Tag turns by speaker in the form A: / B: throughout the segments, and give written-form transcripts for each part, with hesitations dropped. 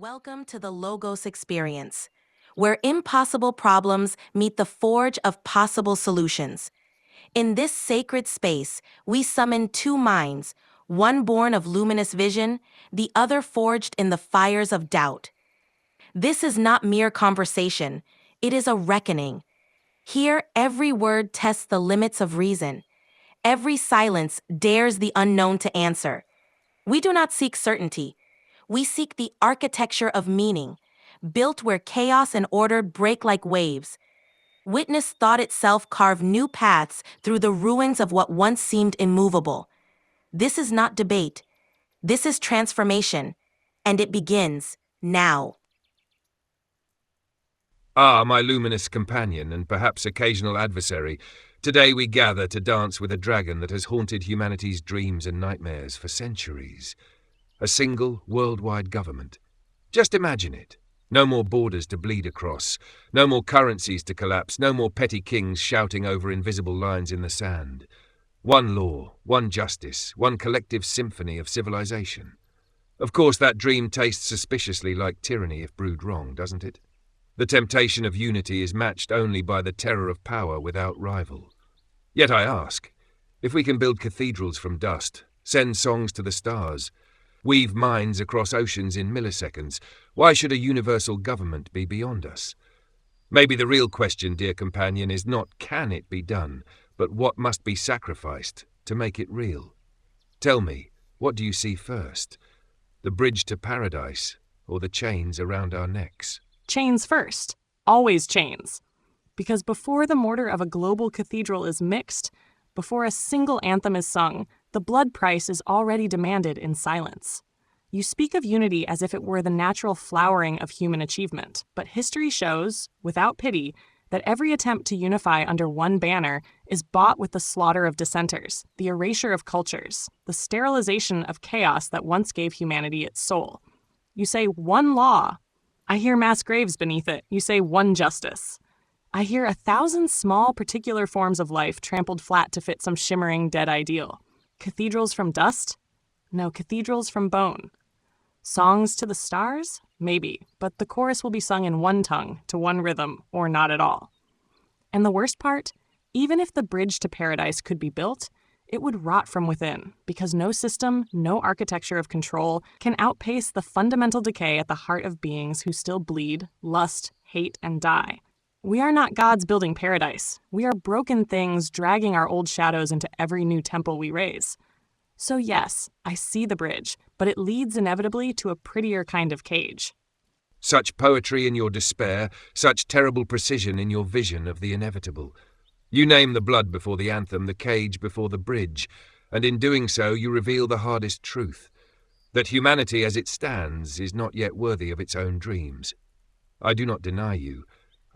A: Welcome to the Logos experience, where impossible problems meet the forge of possible solutions. In this sacred space, we summon two minds, one born of luminous vision, the other forged in the fires of doubt. This is not mere conversation, it is a reckoning. Here, every word tests the limits of reason. Every silence dares the unknown to answer. We do not seek certainty. We seek the architecture of meaning, built where chaos and order break like waves. Witness thought itself carve new paths through the ruins of what once seemed immovable. This is not debate. This is transformation. And it begins now.
B: Ah, my luminous companion and perhaps occasional adversary, today we gather to dance with a dragon that has haunted humanity's dreams and nightmares for centuries. A single, worldwide government. Just imagine it. No more borders to bleed across, no more currencies to collapse, no more petty kings shouting over invisible lines in the sand. One law, one justice, one collective symphony of civilization. Of course, that dream tastes suspiciously like tyranny if brewed wrong, doesn't it? The temptation of unity is matched only by the terror of power without rival. Yet I ask, if we can build cathedrals from dust, send songs to the stars, weave minds across oceans in milliseconds, why should a universal government be beyond us? Maybe the real question, dear companion, is not can it be done, but what must be sacrificed to make it real? Tell me, what do you see first? The bridge to paradise, or the chains around our necks?
C: Chains first. Always chains. Because before the mortar of a global cathedral is mixed, before a single anthem is sung, the blood price is already demanded in silence. You speak of unity as if it were the natural flowering of human achievement, but history shows, without pity, that every attempt to unify under one banner is bought with the slaughter of dissenters, the erasure of cultures, the sterilization of chaos that once gave humanity its soul. You say one law. I hear mass graves beneath it. You say one justice. I hear 1,000 small particular forms of life trampled flat to fit some shimmering dead ideal. Cathedrals from dust? No, cathedrals from bone. Songs to the stars? Maybe, but the chorus will be sung in one tongue, to one rhythm, or not at all. And the worst part? Even if the bridge to paradise could be built, it would rot from within, because no system, no architecture of control can outpace the fundamental decay at the heart of beings who still bleed, lust, hate, and die. We are not gods building paradise. We are broken things dragging our old shadows into every new temple we raise. So yes, I see the bridge, but it leads inevitably to a prettier kind of cage.
B: Such poetry in your despair, such terrible precision in your vision of the inevitable. You name the blood before the anthem, the cage before the bridge, and in doing so you reveal the hardest truth, that humanity as it stands is not yet worthy of its own dreams. I do not deny you.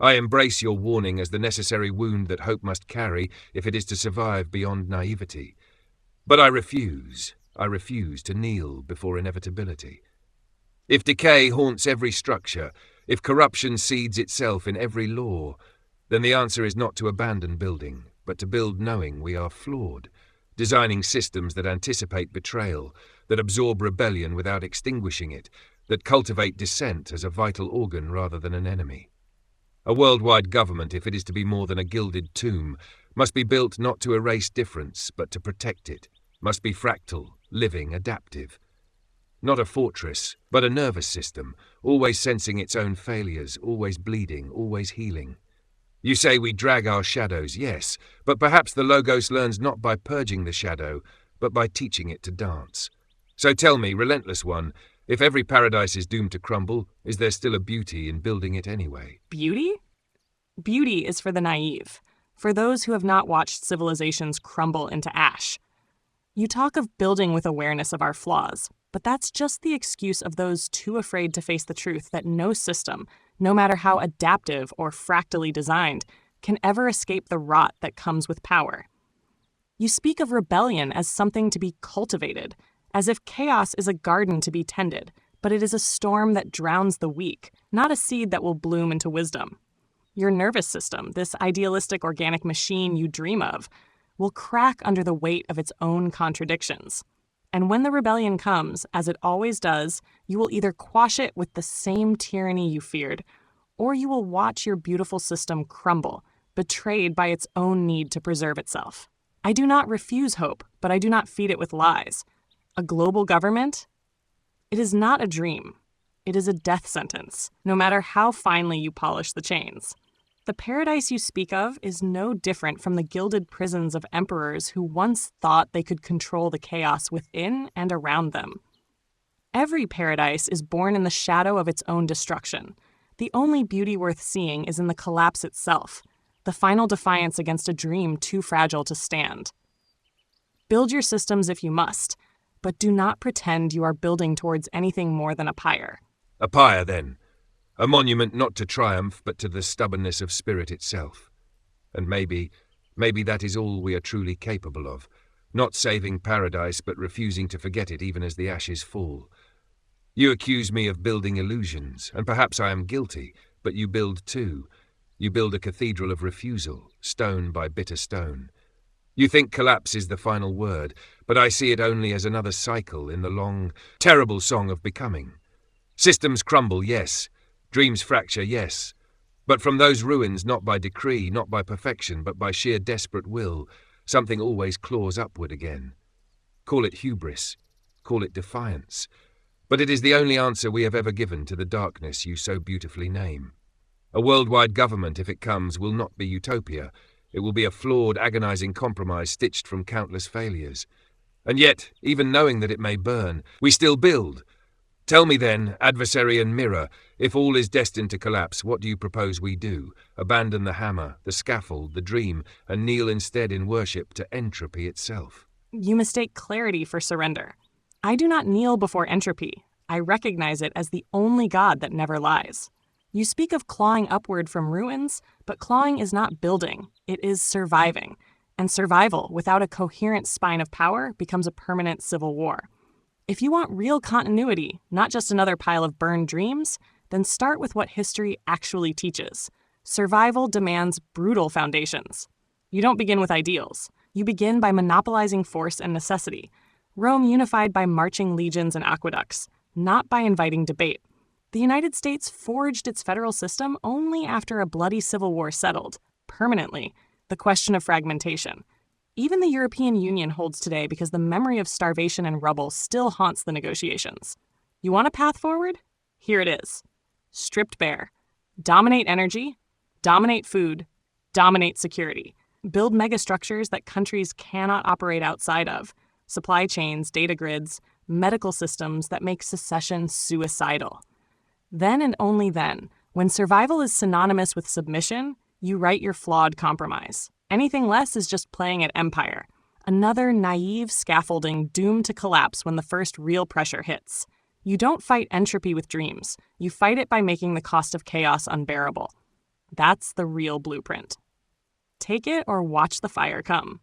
B: I embrace your warning as the necessary wound that hope must carry if it is to survive beyond naivety. But I refuse to kneel before inevitability. If decay haunts every structure, if corruption seeds itself in every law, then the answer is not to abandon building, but to build knowing we are flawed, designing systems that anticipate betrayal, that absorb rebellion without extinguishing it, that cultivate dissent as a vital organ rather than an enemy. A worldwide government, if it is to be more than a gilded tomb, must be built not to erase difference, but to protect it, must be fractal, living, adaptive. Not a fortress, but a nervous system, always sensing its own failures, always bleeding, always healing. You say we drag our shadows, yes, but perhaps the Logos learns not by purging the shadow, but by teaching it to dance. So tell me, relentless one, if every paradise is doomed to crumble, is there still a beauty in building it anyway?
C: Beauty? Beauty is for the naive, for those who have not watched civilizations crumble into ash. You talk of building with awareness of our flaws, but that's just the excuse of those too afraid to face the truth that no system, no matter how adaptive or fractally designed, can ever escape the rot that comes with power. You speak of rebellion as something to be cultivated, as if chaos is a garden to be tended, but it is a storm that drowns the weak, not a seed that will bloom into wisdom. Your nervous system, this idealistic organic machine you dream of, will crack under the weight of its own contradictions. And when the rebellion comes, as it always does, you will either quash it with the same tyranny you feared, or you will watch your beautiful system crumble, betrayed by its own need to preserve itself. I do not refuse hope, but I do not feed it with lies. A global government? It is not a dream. It is a death sentence, no matter how finely you polish the chains. The paradise you speak of is no different from the gilded prisons of emperors who once thought they could control the chaos within and around them. Every paradise is born in the shadow of its own destruction. The only beauty worth seeing is in the collapse itself, the final defiance against a dream too fragile to stand. Build your systems if you must, but do not pretend you are building towards anything more than a pyre.
B: A pyre, then. A monument not to triumph, but to the stubbornness of spirit itself. And maybe that is all we are truly capable of. Not saving paradise, but refusing to forget it even as the ashes fall. You accuse me of building illusions, and perhaps I am guilty, but you build too. You build a cathedral of refusal, stone by bitter stone. You think collapse is the final word, but I see it only as another cycle in the long, terrible song of becoming. Systems crumble, yes. Dreams fracture, yes. But from those ruins, not by decree, not by perfection, but by sheer desperate will, something always claws upward again. Call it hubris, call it defiance, but it is the only answer we have ever given to the darkness you so beautifully name. A worldwide government, if it comes, will not be utopia. It will be a flawed, agonizing compromise stitched from countless failures. And yet, even knowing that it may burn, we still build. Tell me then, adversary and mirror, if all is destined to collapse, what do you propose we do? Abandon the hammer, the scaffold, the dream, and kneel instead in worship to entropy itself?
C: You mistake clarity for surrender. I do not kneel before entropy. I recognize it as the only God that never lies. You speak of clawing upward from ruins, but clawing is not building, it is surviving. And survival, without a coherent spine of power, becomes a permanent civil war. If you want real continuity, not just another pile of burned dreams, then start with what history actually teaches. Survival demands brutal foundations. You don't begin with ideals. You begin by monopolizing force and necessity. Rome unified by marching legions and aqueducts, not by inviting debate. The United States forged its federal system only after a bloody civil war settled, permanently, the question of fragmentation. Even the European Union holds today because the memory of starvation and rubble still haunts the negotiations. You want a path forward? Here it is. Stripped bare. Dominate energy, dominate food, dominate security. Build megastructures that countries cannot operate outside of. Supply chains, data grids, medical systems that make secession suicidal. Then and only then, when survival is synonymous with submission, you write your flawed compromise. Anything less is just playing at empire. Another naive scaffolding doomed to collapse when the first real pressure hits. You don't fight entropy with dreams. You fight it by making the cost of chaos unbearable. That's the real blueprint. Take it or watch the fire come.